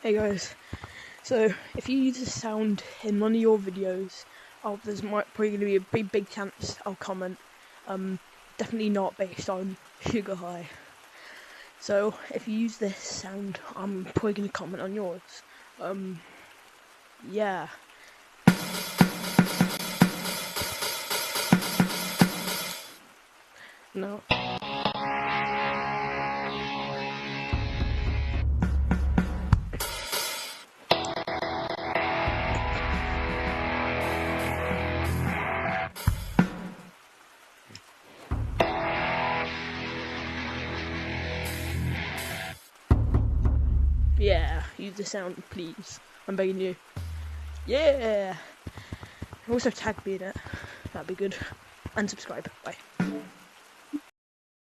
Hey guys, so if you use this sound in one of your videos, there's probably going to be a big chance I'll comment. Definitely not based on Sugar High. So if you use this sound, I'm probably going to comment on yours. Yeah. No. Yeah, use the sound, please. I'm begging you. Yeah! Also tag me in it. That'd be good. And subscribe. Bye.